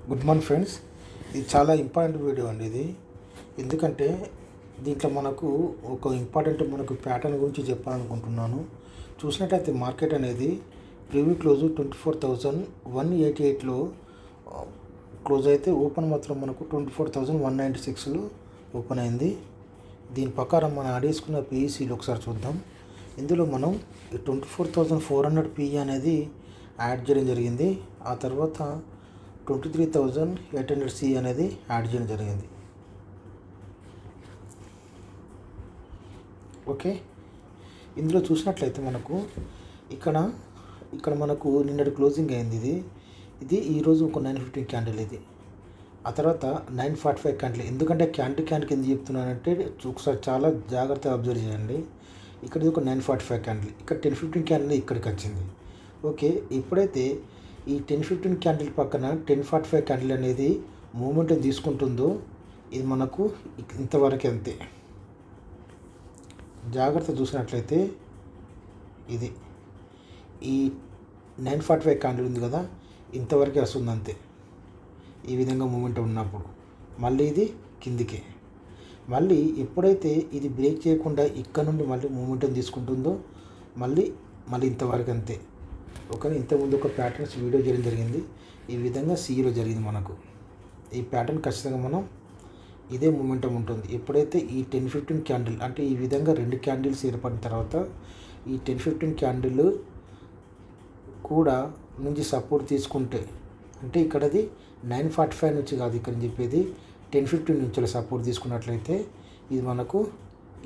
Good morning friends. ఇది చాలా important video అండి ఇది. ఎందుకంటే దీంట్లో మనకు ఒక ఇంపార్టెంట్ ప్యాటర్న్ గురించి చెప్పాలనుకుంటున్నాను. చూసినట్టయితే మార్కెట్ అనేది ప్రీవ్యూ క్లోజ్ 24,188లో క్లోజ్ అయితే ఓపెన్ మాత్రం మనకు 24,196లో ఓపెన్ అయింది. దీని ప్రకారం మనం ఆడేసుకున్న పిఈసీలు ఒకసారి చూద్దాం. ఇందులో మనం 24,400 పిఈ అనేది యాడ్ చేయడం జరిగింది. ఆ తర్వాత 23,800 సి అనేది యాడ్ చేయడం జరిగింది. ఓకే, ఇందులో చూసినట్లయితే మనకు ఇక్కడ మనకు నిన్నటి క్లోజింగ్ అయింది. ఇది ఈరోజు ఒక 950 క్యాండిల్ ఇది. ఆ తర్వాత 945 క్యాండిల్. ఎందుకంటే క్యాండిల్కి ఎందుకు చెప్తున్నానంటే ఒకసారి చాలా జాగ్రత్తగా అబ్జర్వ్ చేయండి. ఇక్కడ ఒక 945 క్యాండిల్, ఇక్కడ 1015 క్యాండిల్ ఇక్కడికి వచ్చింది. ఓకే, ఇప్పుడైతే ఈ 1015 క్యాండిల్ పక్కన 1045 క్యాండిల్ అనేది మూమెంట్ తీసుకుంటుందో ఇది మనకు ఇంతవరకు అంతే. జాగ్రత్త చూసినట్లయితే ఇది ఈ 945 క్యాండిల్ ఉంది కదా, ఇంతవరకే వస్తుంది అంతే. ఈ విధంగా మూమెంట్ ఉన్నప్పుడు మళ్ళీ ఇది కిందికి, మళ్ళీ ఎప్పుడైతే ఇది బ్రేక్ చేయకుండా ఇక్కడ నుండి మళ్ళీ మూమెంటం తీసుకుంటుందో మళ్ళీ ఇంతవరకు అంతే. ఇంతకుముందు ఒక ప్యాటర్న్స్ వీడియో చేయడం జరిగింది. ఈ విధంగా సీలో జరిగింది మనకు. ఈ ప్యాటర్న్ ఖచ్చితంగా మనం ఇదే మూమెంటం ఉంటుంది. ఎప్పుడైతే ఈ 1015 క్యాండిల్ అంటే ఈ విధంగా 2 క్యాండిల్స్ ఏర్పడిన తర్వాత ఈ 1015 క్యాండిల్ కూడా నుంచి సపోర్ట్ తీసుకుంటే, అంటే ఇక్కడది 945 నుంచి కాదు ఇక్కడ చెప్పేది, 1015 నుంచి సపోర్ట్ తీసుకున్నట్లయితే ఇది మనకు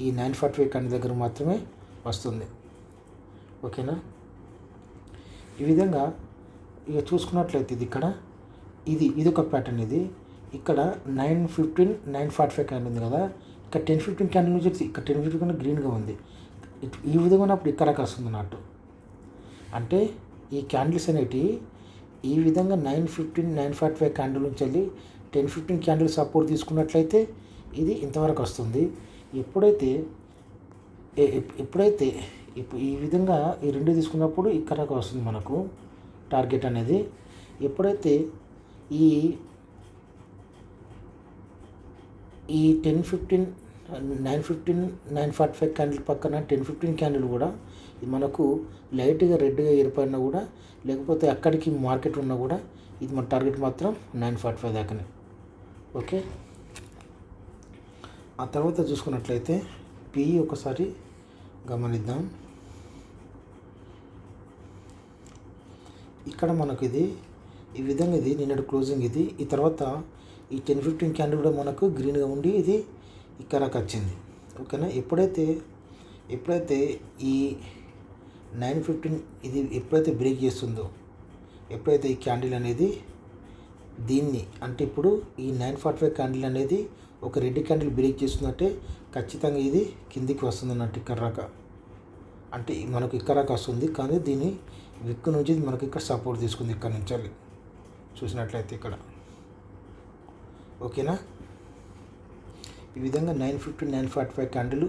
ఈ 945 క్యాండిల్ దగ్గర మాత్రమే వస్తుంది. ఓకేనా, ఈ విధంగా ఇక చూసుకున్నట్లయితే ఇది ఒక ప్యాటర్న్. ఇది ఇక్కడ 915 945 క్యాండిల్ ఉంది కదా, ఇక్కడ 1015 క్యాండిల్ నుంచి ఇక్కడ 1015 కన్నా గ్రీన్గా ఉంది. ఈ విధంగా ఉన్నప్పుడు ఇక్కడకి వస్తుంది అన్నట్టు. అంటే ఈ క్యాండిల్స్ అనేటివి ఈ విధంగా 915 945 క్యాండిల్ నుంచి వెళ్ళి 1015 క్యాండిల్ సపోర్ట్ తీసుకున్నట్లయితే ఇది ఇంతవరకు వస్తుంది. ఎప్పుడైతే ఈ విధంగా ఈ రెండు తీసుకున్నప్పుడు ఇక్కడకు వస్తుంది మనకు టార్గెట్ అనేది. ఎప్పుడైతే ఈ 1015 915 945 క్యాండిల్ పక్కన 1015 క్యాండిల్ కూడా ఇది మనకు లైట్గా రెడ్గా ఏర్పడినా కూడా, లేకపోతే అక్కడికి మార్కెట్ ఉన్నా కూడా ఇది మన టార్గెట్ మాత్రం 945 దాకానే. ఓకే, ఆ తర్వాత చూసుకున్నట్లయితే పిఈ ఒకసారి గమనిద్దాం. ఇక్కడ మనకు ఈ విధంగా ఇది నిన్నటి క్లోజింగ్ ఇది. ఈ తర్వాత ఈ 1015 క్యాండిల్ కూడా మనకు గ్రీన్గా ఉండి ఇది ఇక్కడకి వచ్చింది. ఓకేనా, ఎప్పుడైతే ఈ 915 ఇది ఎప్పుడైతే బ్రేక్ చేస్తుందో, ఎప్పుడైతే ఈ క్యాండిల్ అనేది దీన్ని అంటే ఇప్పుడు ఈ 945 క్యాండిల్ అనేది ఒక రెడ్ క్యాండిల్ బ్రేక్ చేస్తుందంటే ఖచ్చితంగా ఇది కిందికి వస్తుంది అన్నట్టు. ఇక్కడ అంటే మనకు ఇక్కడ వస్తుంది, కానీ దీన్ని విక్ నుంచి మనకి ఇక్కడ సపోర్ట్ తీసుకుంది ఇక్కడ నుంచి చూసినట్లయితే ఇక్కడ. ఓకేనా, ఈ విధంగా 915 945 క్యాండిల్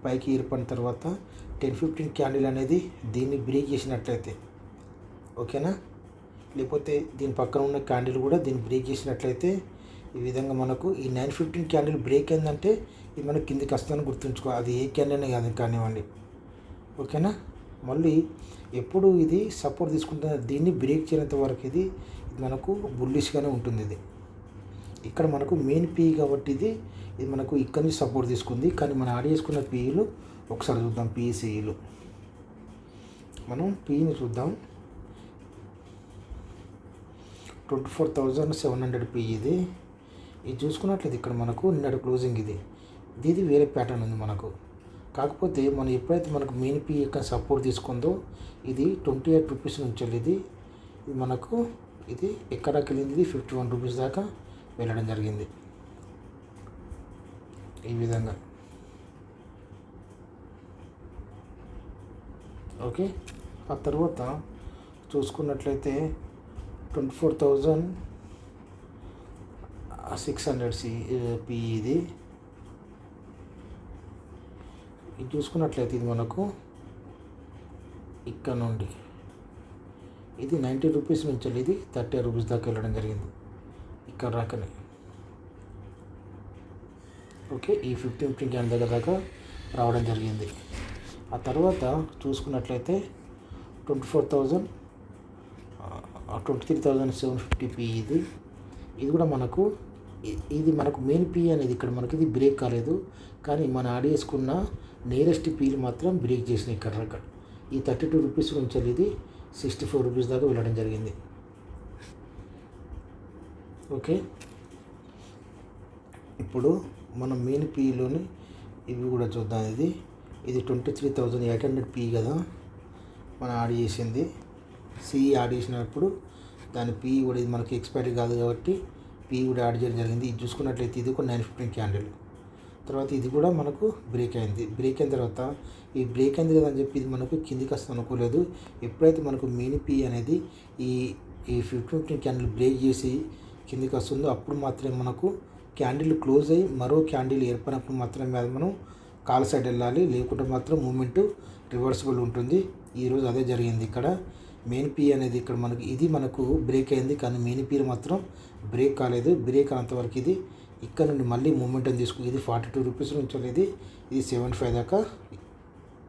పైకి ఏర్పడిన తర్వాత 1015 క్యాండిల్ అనేది దీన్ని బ్రేక్ చేసినట్లయితే, ఓకేనా, లేకపోతే దీని పక్కన ఉన్న క్యాండిల్ కూడా దీన్ని బ్రేక్ చేసినట్లయితే ఈ విధంగా మనకు ఈ 915 క్యాండిల్ బ్రేక్ అయిందంటే ఇది మనకు కిందికి వస్తుందని గుర్తుంచుకో. అది ఏ క్యాండిల్ కాదు కానివ్వండి. ఓకేనా, మళ్ళీ ఎప్పుడు ఇది సపోర్ట్ తీసుకుంటుంది దీన్ని బ్రేక్ చేయనంత వరకు ఇది మనకు బుల్లిష్గానే ఉంటుంది. ఇది ఇక్కడ మనకు మెయిన్ పీ కాబట్టి ఇది మనకు ఇక్కడి నుంచి సపోర్ట్ తీసుకుంది. కానీ మనం యాడ్ చేసుకున్న పీఈలు ఒకసారి చూద్దాం. పీఈసీఈలు మనం పీఈని చూద్దాం. 24,700 పీ ఇది చూసుకున్నట్లయితే ఇక్కడ మనకు నిన్నటి క్లోజింగ్ ఇది వేరే ప్యాటర్న్ ఉంది మనకు. కాకపోతే మనం ఎప్పుడైతే మనకు మెయిన్ పీ యొక్క సపోర్ట్ తీసుకుందో ఇది 28 రూపీస్ నుంచి వెళ్ళి ఇది మనకు ఇది ఎక్కడికి వెళ్ళింది, ఇది 51 రూపీస్ దాకా వెళ్ళడం జరిగింది. ఈ విధంగా. ఓకే, ఆ తర్వాత చూసుకున్నట్లయితే 24,600 పీ ఇది చూసుకున్నట్లయితే ఇది మనకు ఇక్కడ నుండి ఇది 90 రూపీస్ నుంచి ఇది 30 రూపీస్ దాకా వెళ్ళడం జరిగింది. ఇక్కడ రాకనే. ఓకే, ఈ 15 క్యాండిల్ దగ్గర దాకా రావడం జరిగింది. ఆ తర్వాత చూసుకున్నట్లయితే 23,750 పీ ఇది కూడా మనకు ఇది మనకు మెయిన్ పీ అనేది ఇక్కడ మనకి ఇది బ్రేక్ కాలేదు, కానీ మన యాడ్ చేసుకున్న నియరెస్ట్ పీలు మాత్రం బ్రేక్ చేసినాయి ఇక్కడ. ఈ 32 రూపీస్ నుంచి ఇది 64 రూపీస్ దాకా వెళ్ళడం జరిగింది. ఓకే, ఇప్పుడు మనం మెయిన్ పీలోని ఇవి కూడా చూద్దాం. ఇది 23,800 పీ కదా మనం యాడ్ చేసింది. సి యాడ్ చేసినప్పుడు దాని పీ కూడా ఇది మనకి ఎక్స్పైరీ కాదు కాబట్టి పీ కూడా యాడ్ చేయడం జరిగింది. ఇది చూసుకున్నట్లయితే ఇది ఒక 915 క్యాండిల్. తర్వాత ఇది కూడా మనకు బ్రేక్ అయింది. బ్రేక్ అయిన తర్వాత ఈ బ్రేక్ అయింది కదా అని చెప్పి ఇది మనకు కిందికి వస్తుంది అనుకోలేదు. ఎప్పుడైతే మనకు మెయిన్ పీ అనేది ఈ 15 క్యాండిల్ బ్రేక్ చేసి కిందికి వస్తుందో అప్పుడు మాత్రమే మనకు క్యాండిల్ క్లోజ్ అయ్యి మరో క్యాండిల్ ఏర్పడినప్పుడు మాత్రమే అది మనం కాల్ సైడ్ వెళ్ళాలి, లేకుంటే మాత్రం మూమెంట్ రివర్సిబుల్ ఉంటుంది. ఈరోజు అదే జరిగింది. ఇక్కడ మెయిన్ పీ అనేది ఇక్కడ మనకు బ్రేక్ అయింది, కానీ మెయిన్ పీ మాత్రం బ్రేక్ కాలేదు. బ్రేక్ అయినంతవరకు ఇది ఇక్కడ నుండి మళ్ళీ మూమెంట్ తీసుకుని ఇది 42 రూపీస్ నుంచి ఇది 75 దాకా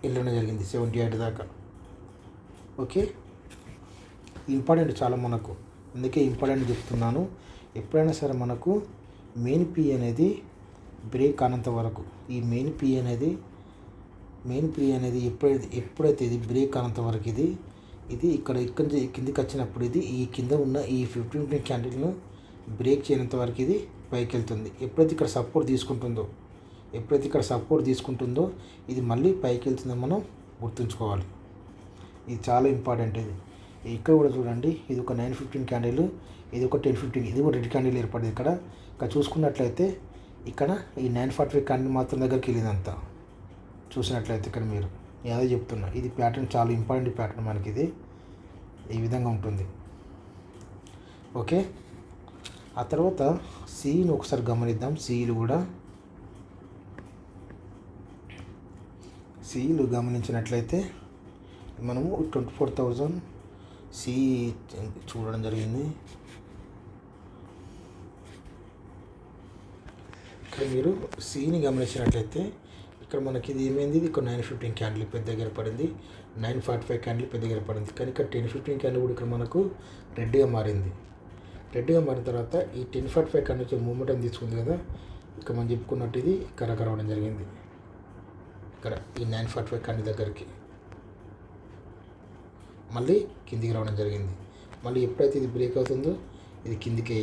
వెళ్ళడం జరిగింది, 78 దాకా. ఓకే, ఇంపార్టెంట్ చాలా మనకు, అందుకే ఇంపార్టెంట్ చెప్తున్నాను. ఎప్పుడైనా సరే మనకు మెయిన్ పీ అనేది బ్రేక్ కానంత వరకు ఈ మెయిన్ పీ అనేది ఎప్పుడైతే ఇది బ్రేక్ కానంత వరకు ఇది ఇక్కడ నుంచి కిందికి వచ్చినప్పుడు ఇది ఈ కింద ఉన్న ఈ 15 క్యాండిల్ను బ్రేక్ చేయనంత వరకు ఇది పైకి వెళ్తుంది. ఎప్పుడైతే ఇక్కడ సపోర్ట్ తీసుకుంటుందో ఇది మళ్ళీ పైకి వెళ్తుందో మనం గుర్తుంచుకోవాలి. ఇది చాలా ఇంపార్టెంట్. ఇక్కడ కూడా చూడండి, ఇది ఒక 915 క్యాండిల్, ఇది ఒక 1015, ఇది కూడా రెడ్ క్యాండిల్ ఏర్పడింది. ఇక్కడ చూసుకున్నట్లయితే ఇక్కడ ఈ 945 క్యాండిల్ మాత్రం దగ్గరికి వెళ్ళిందంతా చూసినట్లయితే ఇక్కడ మీరు ఏదో చెప్తున్నా. ఇది ప్యాటర్న్ చాలా ఇంపార్టెంట్ ప్యాటర్న్ మనకి. ఇది ఈ విధంగా ఉంటుంది. ఓకే, ఆ తర్వాత సీని ఒకసారి గమనిద్దాం. సీలు గమనించినట్లయితే మనము 24,000 సి చూడడం జరిగింది. ఇక్కడ మీరు సీని గమనించినట్లయితే ఇక్కడ మనకి ఇది ఏమైంది, ఇది ఒక 915 క్యాండిల్ పెద్ద దగ్గర పడింది, 945 క్యాండిల్ పెద్ద దగ్గర పడింది. కానీ ఇక్కడ 1015 క్యాండిల్ కూడా ఇక్కడ మనకు రెడ్గా మారింది. రెడ్గా మారిన తర్వాత ఈ 1045 క్యాండిల్ నుంచి మూమెంట్ అని తీసుకుంది కదా, ఇక్కడ మనం చెప్పుకున్నట్టు ఇది ఇక్కడ రావడం జరిగింది. ఇక్కడ ఈ 945 క్యాండిల్ దగ్గరికి మళ్ళీ కిందికి రావడం జరిగింది. మళ్ళీ ఎప్పుడైతే ఇది బ్రేక్ అవుతుందో ఇది కిందికి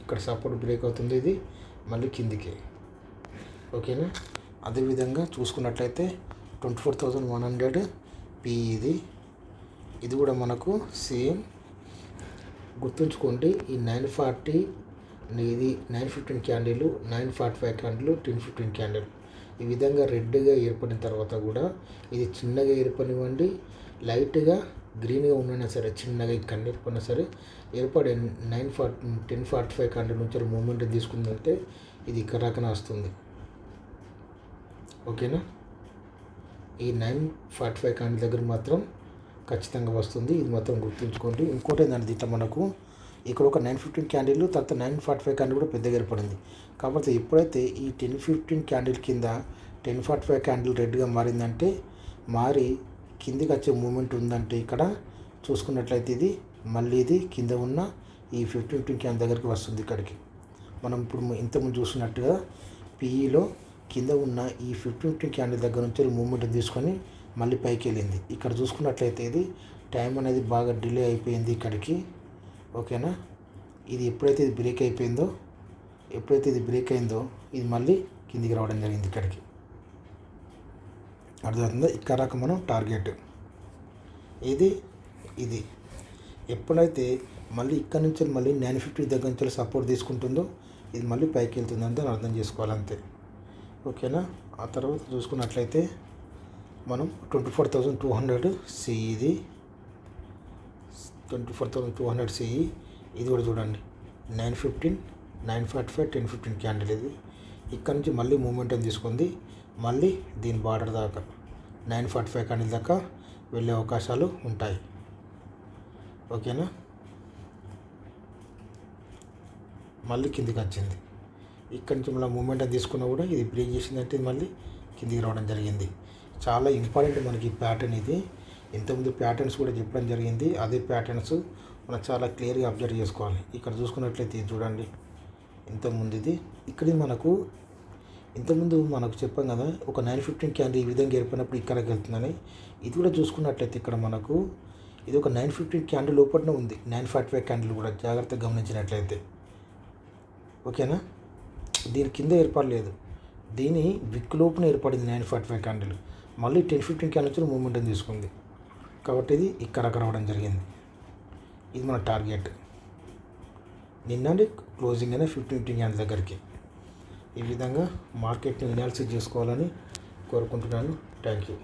ఇక్కడ సపోర్ట్ బ్రేక్ అవుతుందో ఇది మళ్ళీ కిందికి. ఓకేనా, అదేవిధంగా చూసుకున్నట్లయితే 24,100 పీ ఇది కూడా మనకు సేమ్ గుర్తుంచుకోండి. ఈ 940 ఇది 915 క్యాండిల్, 945 క్యాండిల్, 1015 క్యాండిల్ ఈ విధంగా రెడ్గా ఏర్పడిన తర్వాత కూడా ఇది చిన్నగా ఏర్పడివ్వండి, లైట్గా గ్రీన్గా ఉన్నా సరే, చిన్నగా ఇక్కడ ఏర్పడినా సరే ఏర్పడే 1045 క్యాండిల్ నుంచి మూమెంట్ తీసుకుందంటే ఇది ఇక్కడ రాకనే వస్తుంది. ఓకేనా, ఈ 945 క్యాండిల్ దగ్గర మాత్రం ఖచ్చితంగా వస్తుంది. ఇది మాత్రం గుర్తుంచుకోండి. ఇంకోటి ఏంటంటే దీంట్లో మనకు ఇక్కడ ఒక 915 క్యాండిల్, తర్వాత 945 క్యాండిల్ కూడా పెద్దగా ఏర్పడింది. కాబట్టి ఎప్పుడైతే ఈ 1015 క్యాండిల్ కింద 1045 క్యాండిల్ రెడ్గా మారిందంటే మారి కిందికి వచ్చే మూమెంట్ ఉందంటే ఇక్కడ చూసుకున్నట్లయితే ఇది మళ్ళీ ఇది కింద ఉన్న ఈ 15 క్యాండిల్ దగ్గరికి వస్తుంది. ఇక్కడికి మనం ఇప్పుడు ఇంతకుముందు చూసినట్టుగా పీఈలో కింద ఉన్న ఈ 15 క్యాండిల్ దగ్గర నుంచి మూమెంట్ తీసుకొని మళ్ళీ పైకి వెళ్ళింది. ఇక్కడ చూసుకున్నట్లయితే ఇది టైం అనేది బాగా డిలే అయిపోయింది ఇక్కడికి. ఓకేనా, ఇది ఎప్పుడైతే ఇది బ్రేక్ అయిపోయిందో ఇది మళ్ళీ కిందికి రావడం జరిగింది ఇక్కడికి. అర్థమవుతుందా? ఇక్కడ మనం టార్గెట్ ఇది ఎప్పుడైతే మళ్ళీ ఇక్కడ నుంచి మళ్ళీ 950 దగ్గర నుంచి సపోర్ట్ తీసుకుంటుందో ఇది మళ్ళీ పైకి వెళ్తుందంటే అర్థం చేసుకోవాలంతే. ఓకేనా, ఆ తర్వాత చూసుకున్నట్లయితే మనం 24,200 సి 24,200 సి ఇది కూడా చూడండి, 915, 945, 1015 క్యాండిల్ ఇక్కడ నుంచి మళ్ళీ మూమెంటం తీసుకుంది. మళ్ళీ దీని బార్డర్ దాకా 945 క్యాండిల్ దాకా వెళ్ళే అవకాశాలు ఉంటాయి. ఓకేనా, మళ్ళీ కిందికి వచ్చింది. ఇక్కడి నుంచి మళ్ళీ మూమెంట్ తీసుకున్నా కూడా ఇది బ్రేక్ చేసిందంటే ఇది మళ్ళీ కిందికి రావడం జరిగింది. చాలా ఇంపార్టెంట్ మనకి ఈ ప్యాటర్న్ ఇది. ఇంతకుముందు ప్యాటర్న్స్ కూడా చెప్పడం జరిగింది. అదే ప్యాటర్న్స్ మనం చాలా క్లియర్గా అబ్జర్వ్ చేసుకోవాలి. ఇక్కడ చూసుకున్నట్లయితే ఇది చూడండి, ఇంతకుముందు ఇది ఇక్కడ మనకు ఇంతకుముందు మనకు చెప్పాం కదా, ఒక 915 క్యాండిల్ ఈ విధంగా ఏర్పడినప్పుడు ఇక్కడికి వెళ్తుందని. ఇది కూడా చూసుకున్నట్లయితే ఇక్కడ మనకు ఇది ఒక 915 క్యాండిల్ లోపలనే ఉంది. 945 క్యాండిల్ కూడా జాగ్రత్తగా గమనించినట్లయితే, ఓకేనా. దీని కింద ఏర్పడలేదు, దీని విక్ లోపున ఏర్పడింది 945 క్యాండిల్. మళ్ళీ 1015 క్యాండిల్ మూమెంటం తీసుకుంది కాబట్టి ఇది ఇక్కడ రావడం జరిగింది. ఇది మన టార్గెట్. నిన్నటి క్లోజింగ్ అయినా 15 క్యాండిల్ దగ్గరికి. ఈ విధంగా మార్కెట్ని అనాలిసిస్ చేసుకోవాలని కోరుకుంటున్నాను. Thank you.